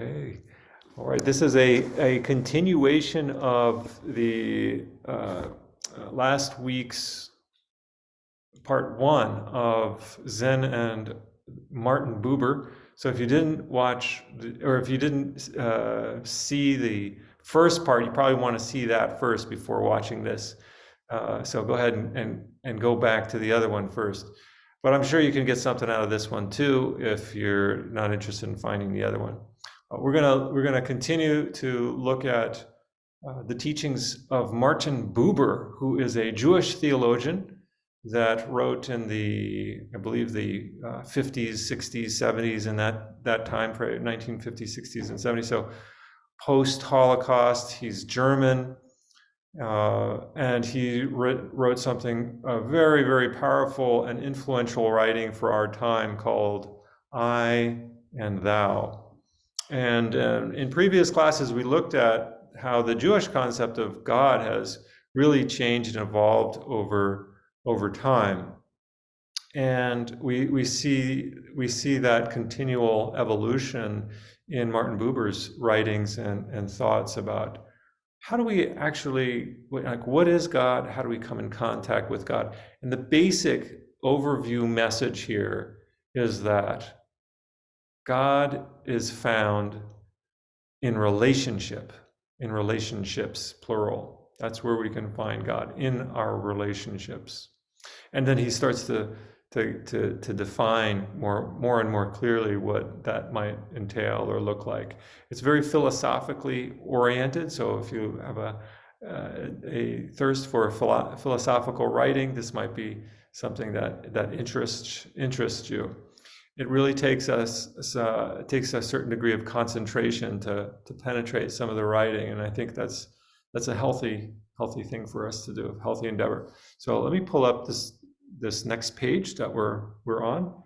Okay. All right. This is a continuation of the last week's part one of Zen and Martin Buber. So if you didn't watch, or if you didn't see the first part, you probably want to see that first before watching this. So go ahead and go back to the other one first. But I'm sure you can get something out of this one too if you're not interested in finding the other one. We're gonna continue to look at the teachings of Martin Buber, who is a Jewish theologian that wrote in the, I believe, the 50s, 60s, 70s, in that time frame, 1950s, 60s, and 70s. So post-Holocaust. He's German, and he wrote something very, very powerful and influential writing for our time called "I and Thou." And in previous classes, we looked at how the Jewish concept of God has really changed and evolved over time. And we see that continual evolution in Martin Buber's writings and thoughts about how do we actually, like, what is God? How do we come in contact with God? And the basic overview message here is that God is found in relationship, in relationships, plural. That's where we can find God, in our relationships. And then he starts to define more and more clearly what that might entail or look like. It's very philosophically oriented. So if you have a thirst for philosophical writing, this might be something that interests you. It really takes a certain degree of concentration to penetrate some of the writing, and I think that's a healthy thing for us to do, a healthy endeavor. So let me pull up this next page that we're on.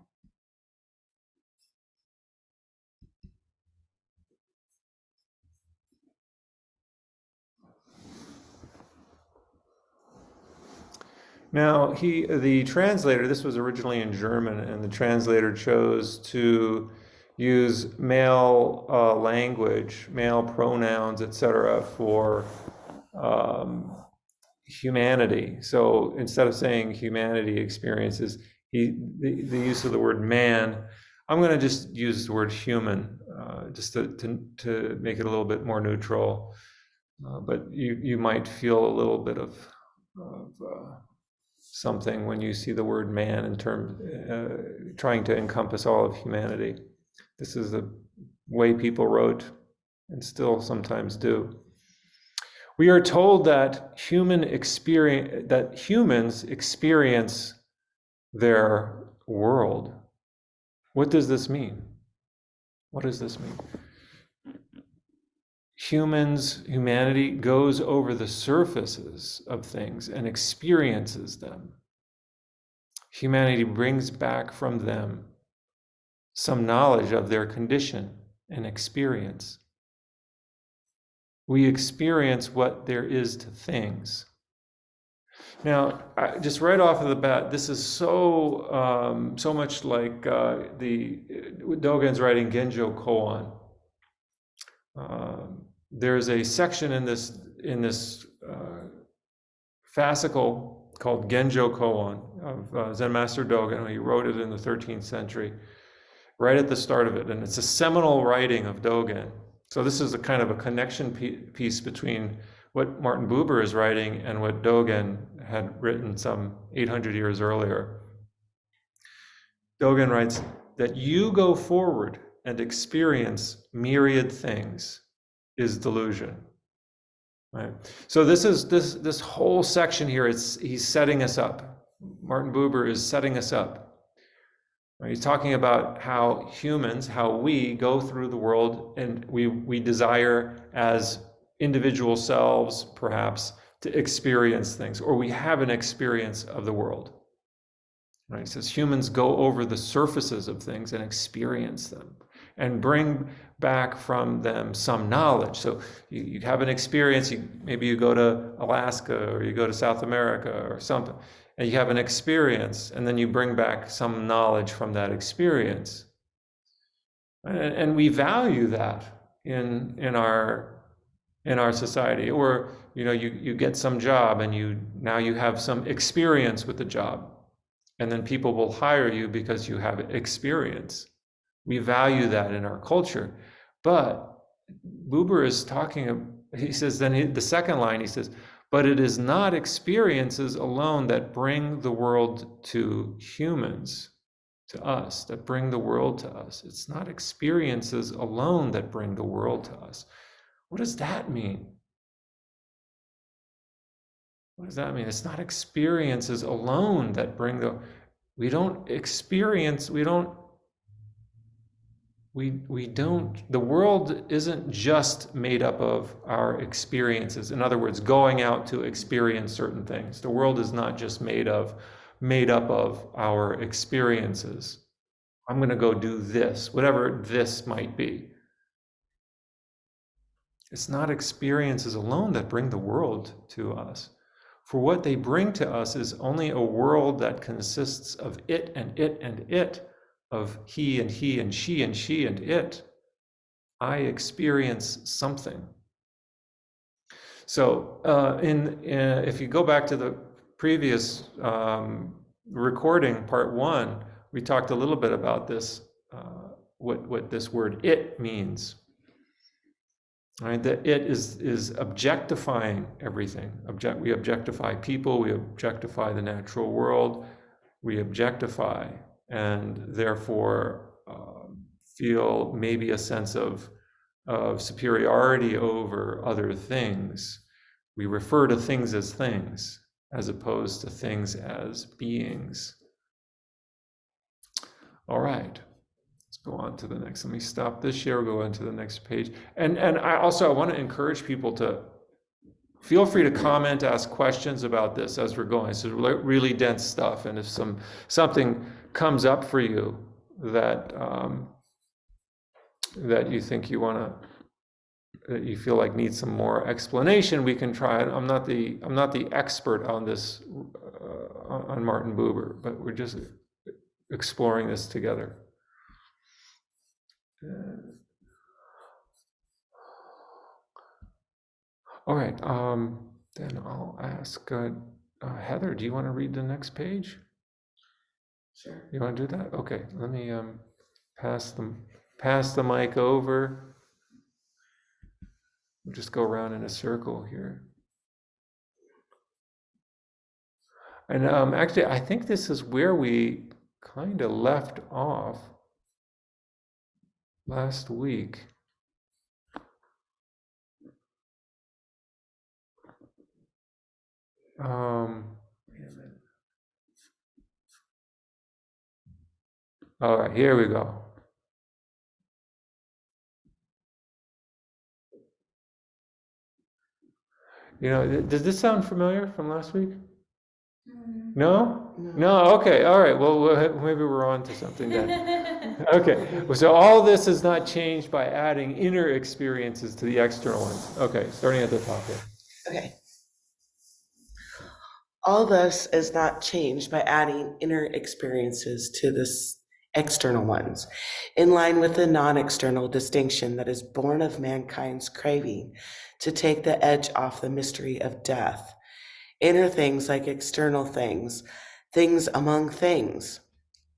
Now, the translator, this was originally in German, and the translator chose to use male language, male pronouns, etc., for humanity. So instead of saying humanity experiences, the use of the word man, I'm going to just use the word human, just to make it a little bit more neutral. But you might feel a little bit of something when you see the word man in terms trying to encompass all of humanity. This is the way people wrote and still sometimes do. We are told that humans experience their world. What does this mean? What does this mean? Humanity goes over the surfaces of things and experiences them. Humanity brings back from them some knowledge of their condition and experience. We experience what there is to things. Now, just right off of the bat, this is so much like Dogen's writing Genjo Koan. There's a section in this fascicle called Genjo Koan of Zen Master Dogen. He wrote it in the 13th century, right at the start of it, and it's a seminal writing of Dogen. So this is a kind of a connection piece between what Martin Buber is writing and what Dogen had written some 800 years earlier. Dogen writes that you go forward and experience myriad things is delusion. Right? So this whole section here, he's setting us up. Martin Buber is setting us up. Right? He's talking about how we go through the world, and we desire as individual selves, perhaps, to experience things, or we have an experience of the world. Right? He says humans go over the surfaces of things and experience them and bring back from them some knowledge. So you have an experience, maybe you go to Alaska or you go to South America or something, and you have an experience, and then you bring back some knowledge from that experience. And we value that. in our society. Or you get some job and now you have some experience with the job, and then people will hire you because you have experience. We value that in our culture. But Buber is talking, he says, then the second line, he says, but it is not experiences alone that bring the world to humans, to us, that bring the world to us. It's not experiences alone that bring the world to us. What does that mean? What does that mean? It's not experiences alone that bring we don't, the world isn't just made up of our experiences. In other words, going out to experience certain things. The world is not just made up of our experiences. I'm going to go do this, whatever this might be. It's not experiences alone that bring the world to us. For what they bring to us is only a world that consists of it and it and it, of he and she and she and it. I experience something. So if you go back to the previous recording, part 1, we talked a little bit about this, what this word it means. Right? That it is objectifying everything. We objectify people, we objectify the natural world, we objectify, and therefore feel maybe a sense of superiority over other things. We refer to things as opposed to things as beings. All right. Go on to the next. Let me stop this share. We'll go on to the next page. And I want to encourage people to feel free to comment, ask questions about this as we're going. It's really dense stuff. And if something comes up for you that you think that you feel like needs some more explanation, we can try it. I'm not the expert on this, on Martin Buber, but we're just exploring this together. All right, then I'll ask Heather, do you want to read the next page? Sure. You want to do that? Okay, let me pass the mic over. We'll just go around in a circle here. And actually, I think this is where we kind of left off last week. Wait a minute. All right, here we go. Does this sound familiar from last week? No? No? Okay, all right. Well, maybe we're on to something then. Okay, so all this is not changed by adding inner experiences to the external ones. Okay, starting at the top here. Okay. All this is not changed by adding inner experiences to this external ones, in line with the non-external distinction that is born of mankind's craving to take the edge off the mystery of death. Inner things like external things, things among things.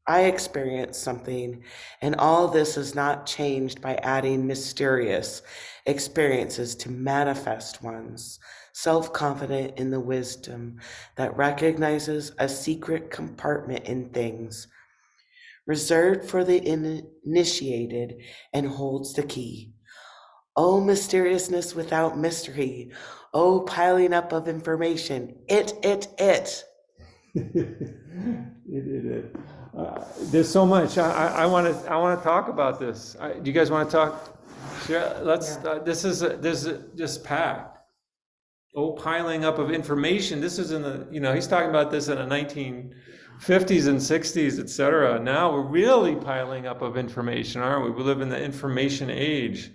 I experience something, and all this is not changed by adding mysterious experiences to manifest ones, self-confident in the wisdom that recognizes a secret compartment in things, reserved for the initiated and holds the key. Oh, mysteriousness without mystery. Oh, piling up of information. It. It. There's so much. I want to talk about this. Do you guys want to talk? Sure. Let's. This is just packed. Oh, piling up of information. This is in the. He's talking about this in the 1950s and 60s, etc. Now we're really piling up of information, aren't we? We live in the information age.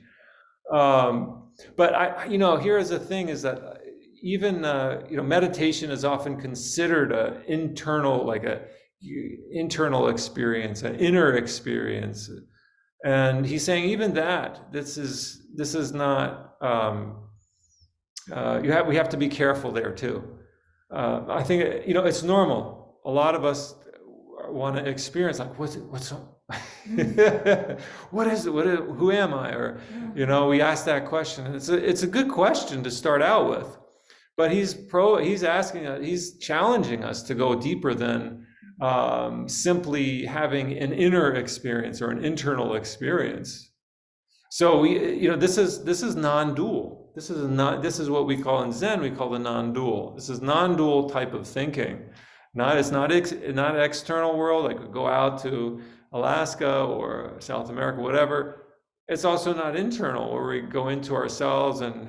But here's the thing: is that even meditation is often considered an internal experience, an inner experience. And he's saying even that this is not we have to be careful there too. I think it's normal. A lot of us want to experience like what's what is it? Who am I? Or we ask that question, and it's a good question to start out with. But he's asking us, he's challenging us to go deeper than simply having an inner experience or an internal experience. So this is non-dual. This is what we call in Zen, we call the non-dual. This is non-dual type of thinking. It's not an external world, like go out to Alaska or South America, whatever. It's also not internal, where we go into ourselves and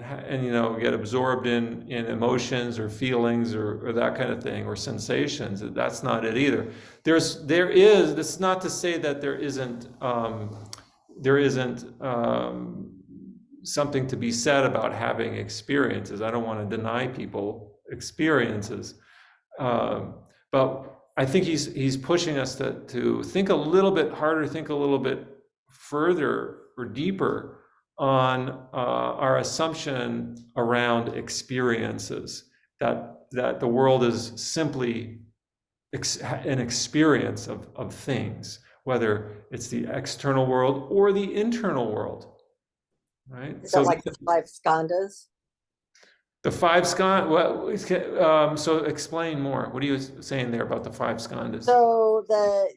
get absorbed in emotions or feelings or that kind of thing, or sensations. That's not it either. There is. It's not to say that there isn't something to be said about having experiences. I don't want to deny people experiences, but I think he's pushing us to think a little bit harder, think a little bit further or deeper on our assumption around experiences, that the world is simply an experience of things, whether it's the external world or the internal world, right? Is that like the 5 skandhas? The 5 skandhas. So explain more. What are you saying there about the 5 skandhas? So the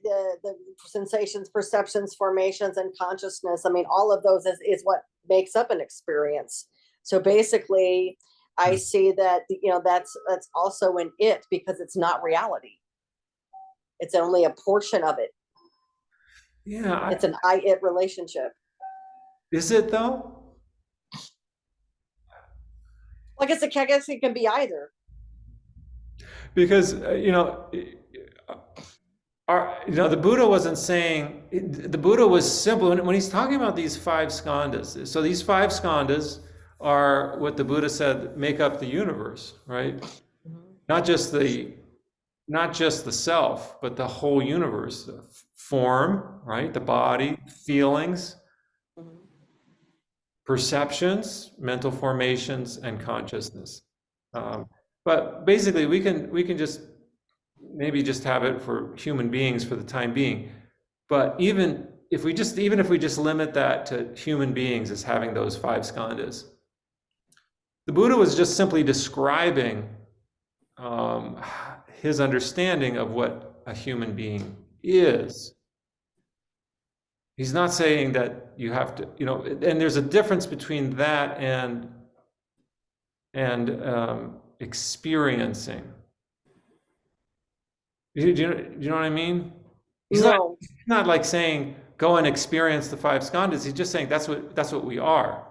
sensations, perceptions, formations, and consciousness. I mean, all of those is what makes up an experience. So basically, I see that that's also in it, because it's not reality. It's only a portion of it. Yeah, it's an I-it relationship. Is it though? I guess it can be either. Because the Buddha wasn't saying. The Buddha was simple when he's talking about these 5 skandhas. So these 5 skandhas are what the Buddha said make up the universe, right? Not just the self, but the whole universe. The form, right? The body, feelings, perceptions, mental formations, and consciousness. But basically, we can just maybe just have it for human beings for the time being. But even if we just limit that to human beings as having those 5 skandhas, the Buddha was just simply describing his understanding of what a human being is. He's not saying that you have to, and there's a difference between that and experiencing. Do you know what I mean? He's not like saying go and experience the 5 skandhas. He's just saying that's what we are.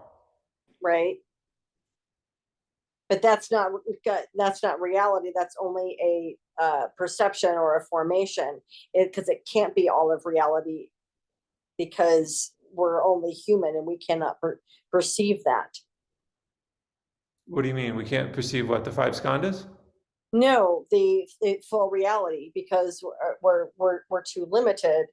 Right. But that's not reality. That's only a perception or a formation, because it can't be all of reality, because we're only human and we cannot perceive that. What do you mean? We can't perceive what, the 5 skandhas? No, the full reality, because we're too limited.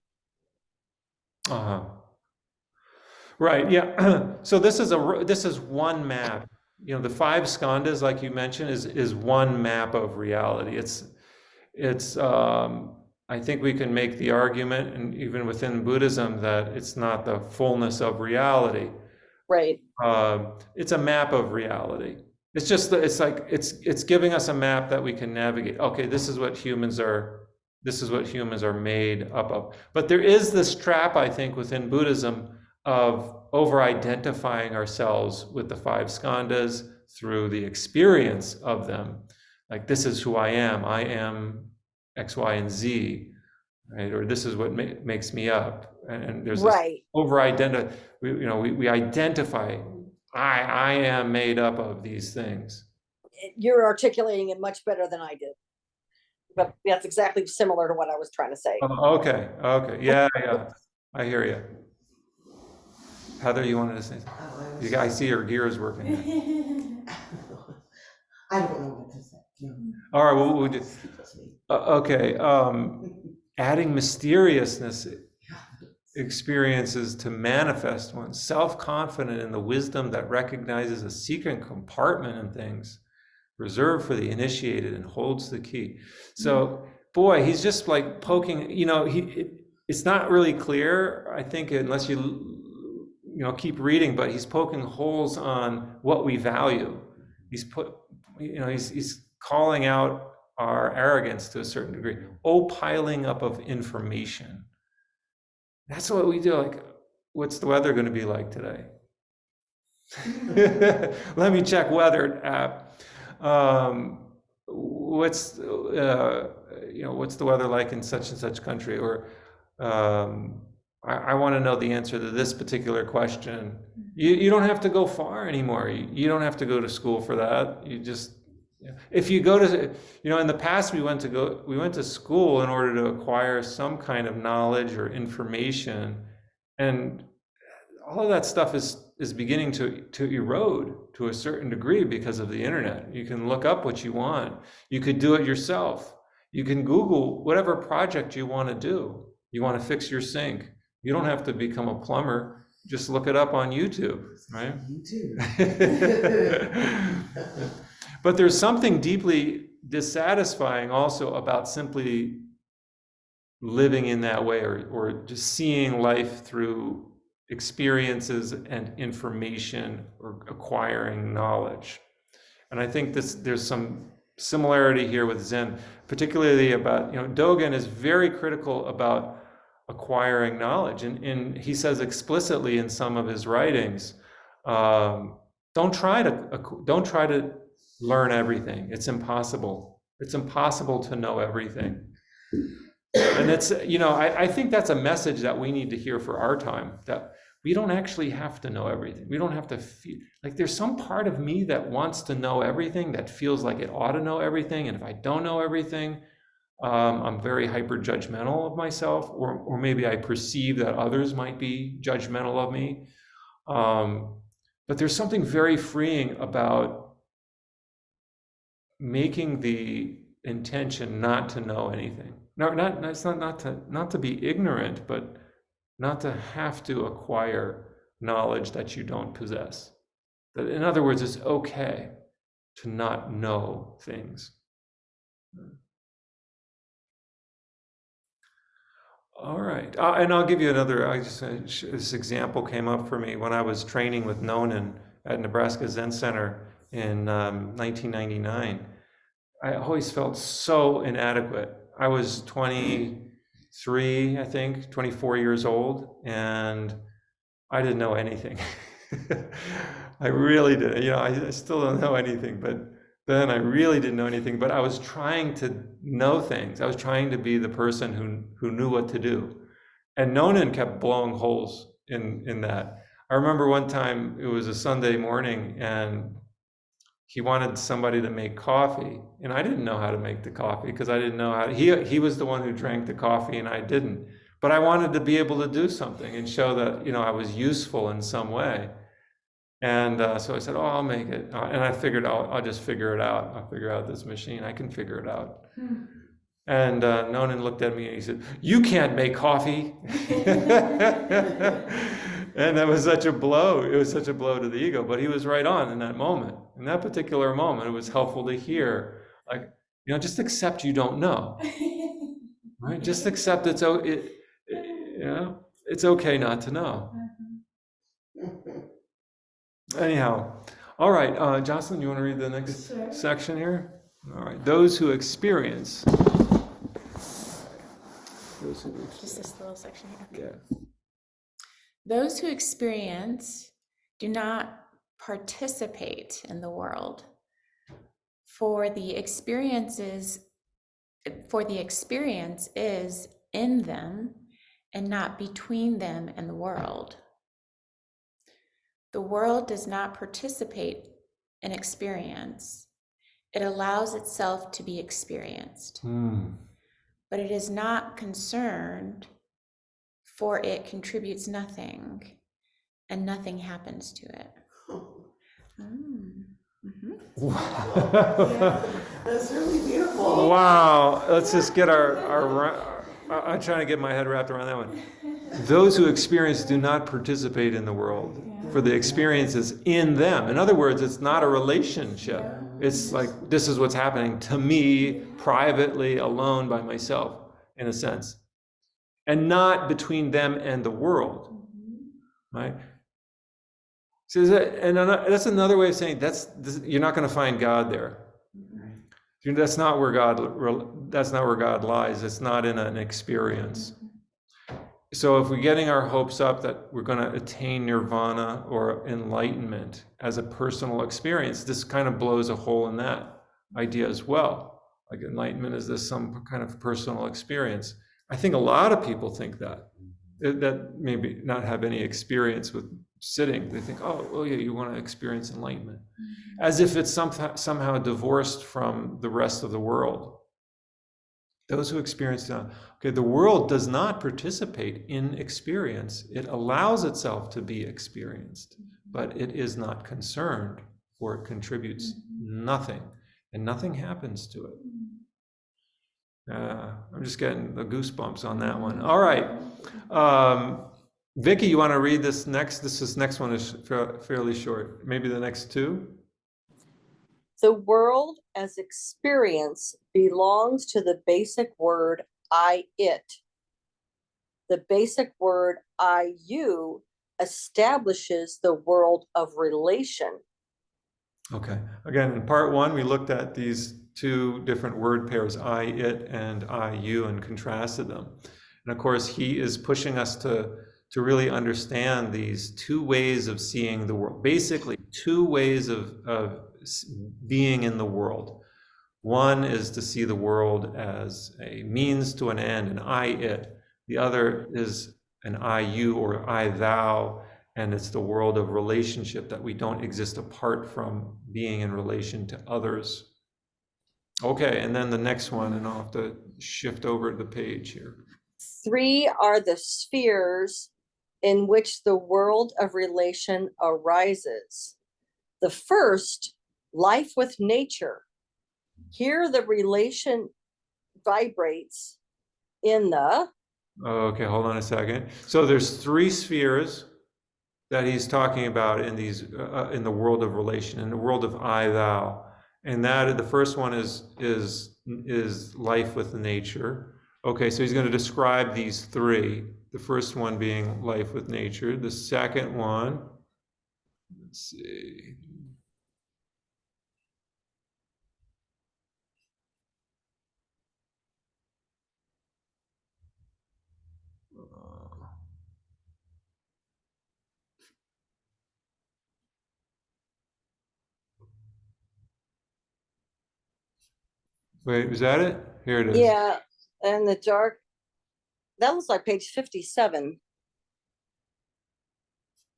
Right. Yeah. So this is one map. The 5 skandhas, like you mentioned, is one map of reality. It's I think we can make the argument, and even within Buddhism, that it's not the fullness of reality. Right. It's a map of reality. It's giving us a map that we can navigate. Okay, this is what humans are made up of. But there is this trap, I think, within Buddhism of over-identifying ourselves with the 5 skandhas through the experience of them. Like, this is who I am X, Y, and Z, right? Or this is what makes me up. And there's right. Over-identify. We identify. I am made up of these things. You're articulating it much better than I did, but that's exactly similar to what I was trying to say. Okay. Yeah. I hear you. Heather, you wanted to say something? I see your gears working. I don't know what to say. No. All right, well, we'll just, okay. Adding mysteriousness. experiences to manifest one, self-confident in the wisdom that recognizes a secret compartment in things reserved for the initiated and holds the key. So, boy, he's just like poking, it's not really clear, I think, unless you keep reading, but he's poking holes on what we value. He's he's calling out our arrogance to a certain degree. Piling up of information. That's what we do. Like, what's the weather going to be like today? Let me check weather app. What's the weather like in such and such country? Or I want to know the answer to this particular question. You don't have to go far anymore. You don't have to go to school for that. You just, if you go to, in the past we went to school in order to acquire some kind of knowledge or information, and all of that stuff is beginning to erode to a certain degree because of the internet. You can look up what you want. You could do it yourself. You can Google whatever project you want to do. You want to fix your sink. You don't have to become a plumber. Just look it up on YouTube, right? YouTube. But there's something deeply dissatisfying also about simply living in that way, or just seeing life through experiences and information, or acquiring knowledge. And I think there's some similarity here with Zen, particularly about, Dogen is very critical about acquiring knowledge, and he says explicitly in some of his writings, don't try to learn everything. It's impossible. It's impossible to know everything. And it's, I think that's a message that we need to hear for our time, that we don't actually have to know everything. We don't have to feel like there's some part of me that wants to know everything, that feels like it ought to know everything. And if I don't know everything, I'm very hyper judgmental of myself, or maybe I perceive that others might be judgmental of me. But there's something very freeing about making the intention not to know anything. It's not to be ignorant, but not to have to acquire knowledge that you don't possess. That, in other words, it's okay to not know things. All right, and I'll give you another. This example came up for me when I was training with Nonan at Nebraska Zen Center in 1999. I always felt so inadequate. I was 23, I think, 24 years old, and I didn't know anything. I really didn't. I still don't know anything, but then I really didn't know anything. But I was trying to know things. I was trying to be the person who knew what to do. And Nonan kept blowing holes in that. I remember one time, it was a Sunday morning, and he wanted somebody to make coffee, and I didn't know how to make the coffee because I didn't know how. He was the one who drank the coffee, and I didn't. But I wanted to be able to do something and show that I was useful in some way. And so I said, I'll make it. And I figured I'll just figure it out. I'll figure out this machine. I can figure it out. And Nonan looked at me and he said, "You can't make coffee." And that was such a blow. It was such a blow to the ego. But he was right on in that moment. In that particular moment, it was helpful to hear, like, just accept you don't know. Right? Just accept it's okay not to know. Anyhow, all right, Jocelyn, you want to read the next section here? All right, those who experience. Just this little section here. Yeah. Those who experience do not participate in the world, for the experience is in them and not between them and the world. The world does not participate in experience. It allows itself to be experienced. But it is not concerned, for it contributes nothing, and nothing happens to it. Yeah, that's really beautiful. Wow. Let's just get our I'm trying to get my head wrapped around that one. those who experience do not participate in the world, for the experience is in them. In other words, it's not a relationship. It's like, this is what's happening to me privately, alone by myself, in a sense, and not between them and the world, right? So that's another way of saying you're not going to find God there. That's not where God lies. It's not in an experience. So if we're getting our hopes up that we're going to attain nirvana or enlightenment as a personal experience, this kind of blows a hole in that idea as well. Like enlightenment is this some kind of personal experience. I think a lot of people think that maybe not have any experience with sitting. They think, oh yeah, you want to experience enlightenment, as if it's somehow divorced from the rest of the world. Those who experience the world does not participate in experience. It allows itself to be experienced, but it is not concerned, or it contributes nothing, and nothing happens to it. I'm just getting the goosebumps on that one. All right. Vicky, you want to read this next? This next one is fairly short. Maybe the next two? The world as experience belongs to the basic word I, it. The basic word I, you establishes the world of relation. Okay. Again, in part one, we looked at these two different word pairs, I, it, and I, you, and contrasted them. And of course, he is pushing us to really understand these two ways of seeing the world, basically two ways of being in the world. One is to see the world as a means to an end, an I, it. The other is an I, you, or I, thou, and it's the world of relationship, that we don't exist apart from being in relation to others. Okay, and then the next one, and I'll have to shift over the page here. 3 are the spheres in which the world of relation arises. The first, life with nature. Here the relation vibrates in the... Okay, hold on a second. So there's 3 spheres that he's talking about in these in the world of relation, in the world of I, thou. And that the first one is life with nature. Okay, so he's going to describe these 3. The first one being life with nature. The second one, let's see. Wait, is that it? Here it is. Yeah, and the dark, that looks like page 57.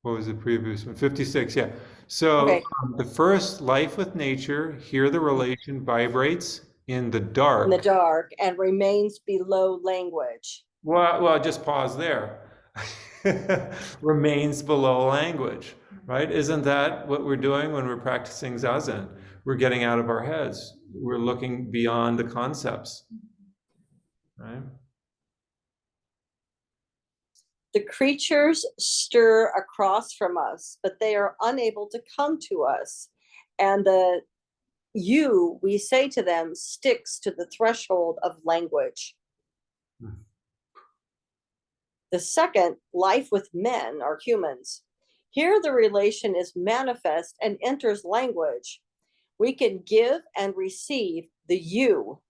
What was the previous one? 56, yeah. So Okay. The first, life with nature, here the relation vibrates in the dark. In the dark, and remains below language. Well, just pause there. Remains below language, right? Isn't that what we're doing when we're practicing Zazen? We're getting out of our heads. We're looking beyond the concepts, right? The creatures stir across from us, but they are unable to come to us. And the you, we say to them, sticks to the threshold of language. The second, life with men or humans. Here the relation is manifest and enters language. We can give and receive the you.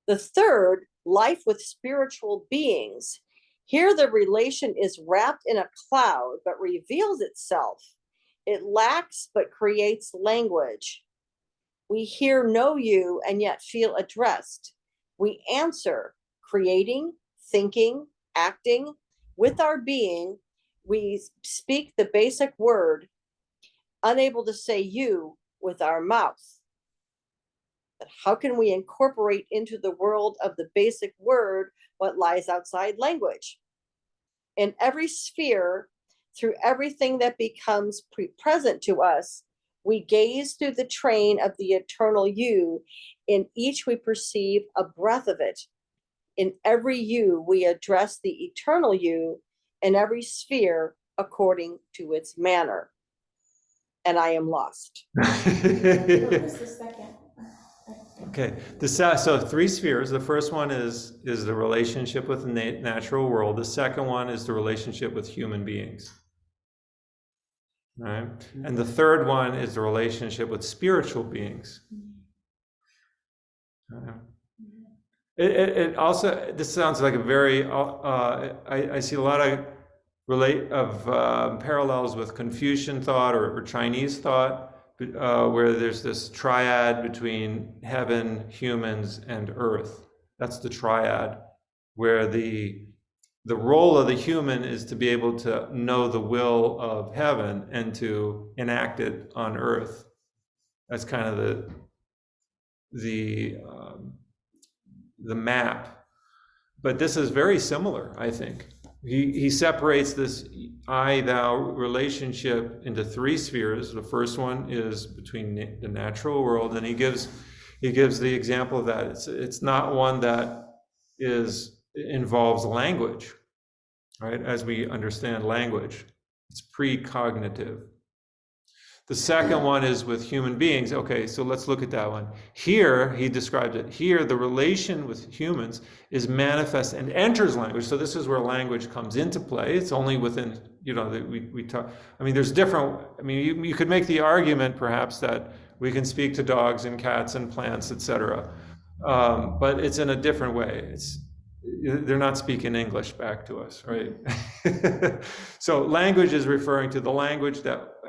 The third, life with spiritual beings. Here the relation is wrapped in a cloud, but reveals itself. It lacks, but creates language. We hear no you and yet feel addressed. We answer, creating, thinking, acting. With our being, we speak the basic word, unable to say you with our mouth. But how can we incorporate into the world of the basic word what lies outside language? In every sphere, through everything that becomes present to us, we gaze through the train of the eternal you. In each we perceive a breath of it. In every you, we address the eternal you in every sphere according to its manner. And I am lost. What was the second? Okay, so 3 spheres. The first one is the relationship with the natural world. The second one is the relationship with human beings. Right? And the third one is the relationship with spiritual beings. It also, this sounds like a very, I see a lot of parallels with Confucian thought or Chinese thought, where there's this triad between heaven, humans, and earth. That's the triad, where the role of the human is to be able to know the will of heaven and to enact it on earth. That's kind of the map. But this is very similar, I think. He separates this I-thou relationship into 3 spheres. The first one is between the natural world, and he gives the example of that. It's not one that involves language, right? As we understand language, it's precognitive. The second one is with human beings. Okay, so let's look at that one. Here, he describes it. Here, the relation with humans is manifest and enters language. So this is where language comes into play. It's only within, we talk. I mean, there's different. I mean, you could make the argument perhaps that we can speak to dogs and cats and plants, etc. But it's in a different way. They're not speaking English back to us, right? So language is referring to the language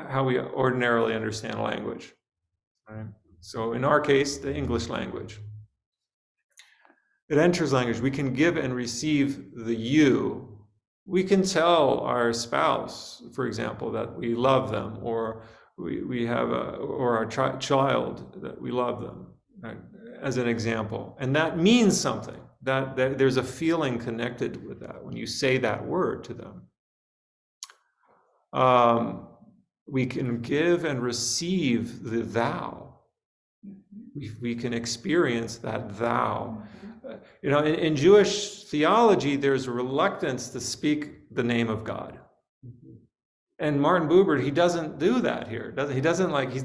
how we ordinarily understand language, right? So in our case, the English language. It enters language. We can give and receive the you. We can tell our spouse, for example, that we love them, or we have or our child that we love them, right? As an example, and that means something. That there's a feeling connected with that when you say that word to them. We can give and receive the thou. We can experience that thou. In Jewish theology, there's a reluctance to speak the name of God. And Martin Buber, he doesn't do that here. He's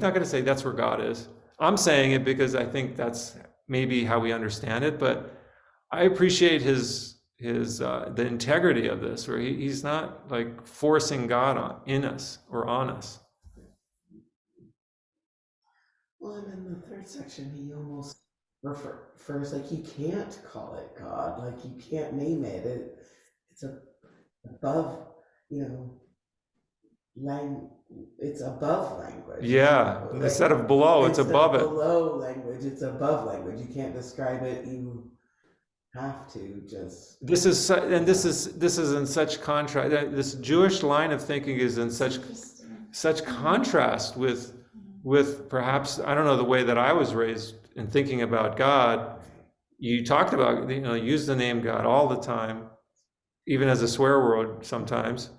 not going to say that's where God is. I'm saying it because I think that's maybe how we understand it, but I appreciate the integrity of this, where he's not like forcing God in us or on us. Well, and in the third section, he almost refers like you can't call it God, like you can't name it. It's above, it's above language. Yeah, instead of below, it's above it. Below language, it's above language. You can't describe it. You have to just. This is in such contrast. This Jewish line of thinking is in such contrast with perhaps, I don't know, the way that I was raised in thinking about God. You talked about, use the name God all the time, even as a swear word sometimes,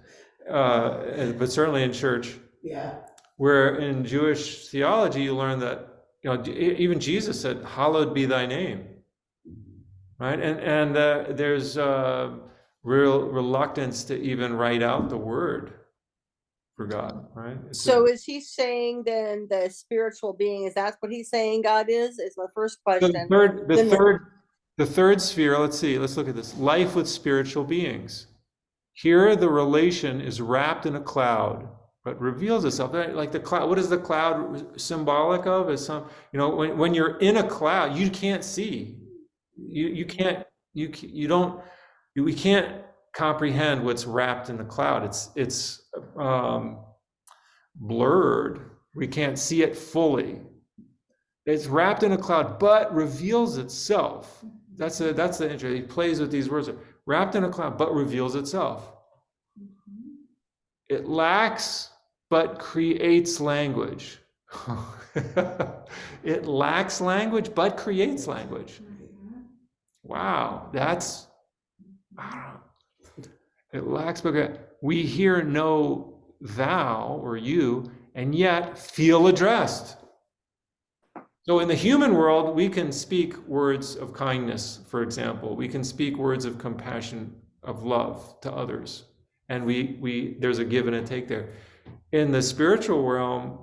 but certainly in church. Yeah. Where in Jewish theology you learn that, even Jesus said, "Hallowed be thy name." Right, and there's real reluctance to even write out the word for God, right? So is he saying then the spiritual being, is that what he's saying God is my first question. The third sphere, let's look at this. Life with spiritual beings. Here the relation is wrapped in a cloud, but reveals itself. Like the cloud, what is the cloud symbolic of? Is when you're in a cloud, you can't see. We can't comprehend what's wrapped in the cloud. It's blurred. We can't see it fully. It's wrapped in a cloud, but reveals itself. That's the interest. He plays with these words. Wrapped in a cloud, but reveals itself. It lacks, but creates language. It lacks language, but creates language. Wow, it lacks, but we hear no thou or you, and yet feel addressed. So in the human world, we can speak words of kindness, for example. We can speak words of compassion, of love to others. And there's a give and a take there. In the spiritual realm,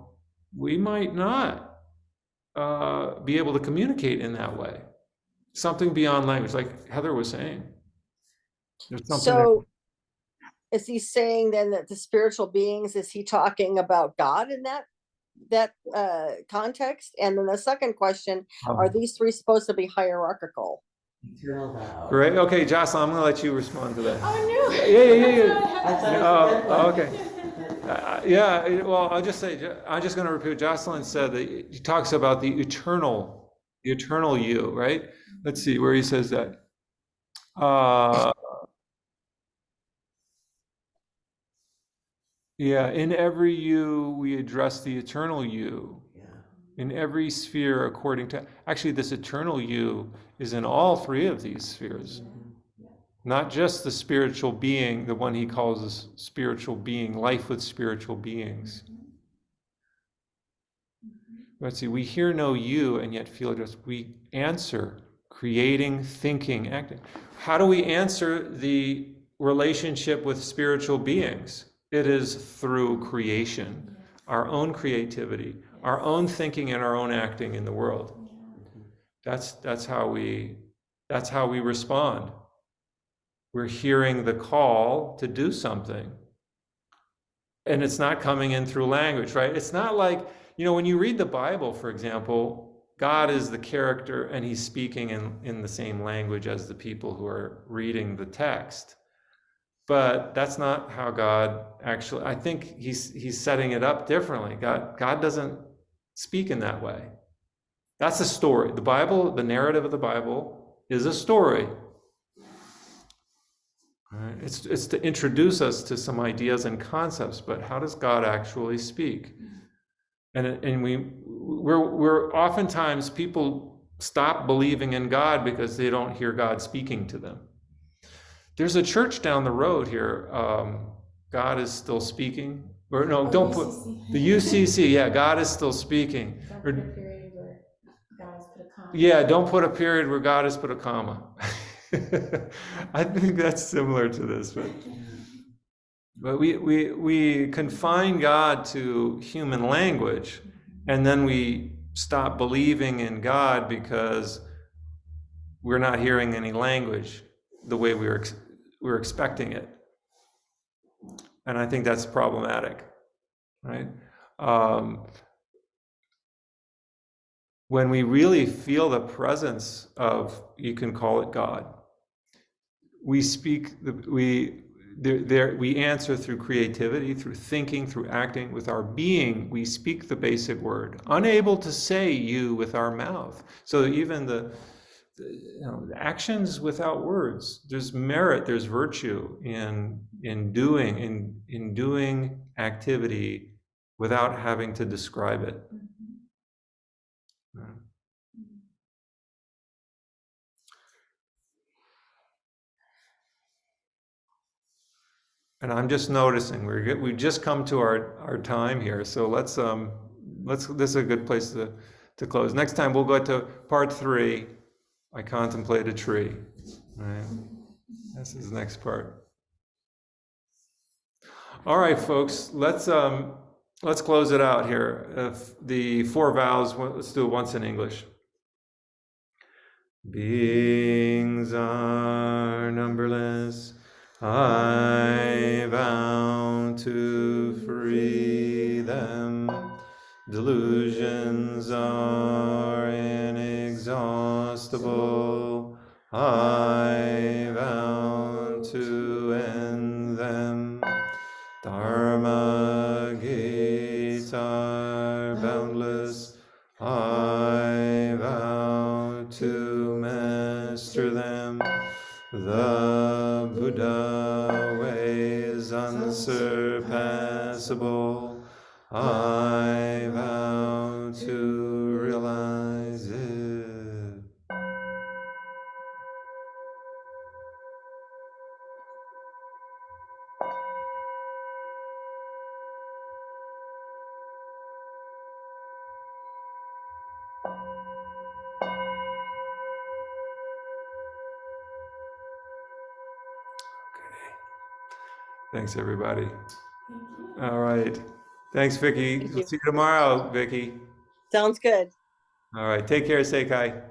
we might not be able to communicate in that way. Something beyond language, like Heather was saying. There's something So is he saying then that the spiritual beings, is he talking about God in that context? And then the second question, are these three supposed to be hierarchical? Great. Okay, Jocelyn, I'm going to let you respond to that. Oh, no. Yeah. Okay. Yeah, well, I'll just say, I'm just going to repeat. Jocelyn said that he talks about the eternal you, right? Let's see where he says that. Yeah, in every you, we address the eternal you. In every sphere, according to, actually, this eternal you is in all three of these spheres. Not just the spiritual being, the one he calls spiritual being, life with spiritual beings. Let's see, we hear no you and yet feel just, we answer, creating, thinking, acting. How do we answer the relationship with spiritual beings? It is through creation, our own creativity, our own thinking and our own acting in the world. That's how we respond. We're hearing the call to do something. And it's not coming in through language, right? It's not like, when you read the Bible, for example, God is the character and he's speaking in the same language as the people who are reading the text. But that's not how God actually, I think he's setting it up differently. God doesn't speak in that way. That's a story. The Bible, the narrative of the Bible is a story. Right? It's to introduce us to some ideas and concepts, but how does God actually speak? And we're oftentimes, people stop believing in God because they don't hear God speaking to them. There's a church down the road here. God is still speaking. Or no, don't put the UCC. Yeah, God is still speaking. Don't put a period where God has put a comma. Yeah, don't put a period where God has put a comma. I think that's similar to this, but we confine God to human language, and then we stop believing in God because we're not hearing any language the way we're expecting it. And I think that's problematic, right? When we really feel the presence of, you can call it God, we answer through creativity, through thinking, through acting. With our being, we speak the basic word, unable to say you with our mouth. So even the actions without words, there's merit, there's virtue in doing activity without having to describe it. And I'm just noticing we've just come to our time here, so let's this is a good place to close. Next time we'll go to part 3. I contemplate a tree. All right, this is the next part. All right, folks, let's close it out here. The 4 vows. Let's do it once in English. Beings are numberless. I vow to free them. Delusions are inexhaustible. I vow to end them. Dharma gates are boundless. I vow to master them. The Buddha way is unsurpassable. I vow to realize it. Thanks, everybody. All right. Thanks, Vicky. Thank We'll you. see you tomorrow, Vicky. Sounds good. All right. Take care, Seikai.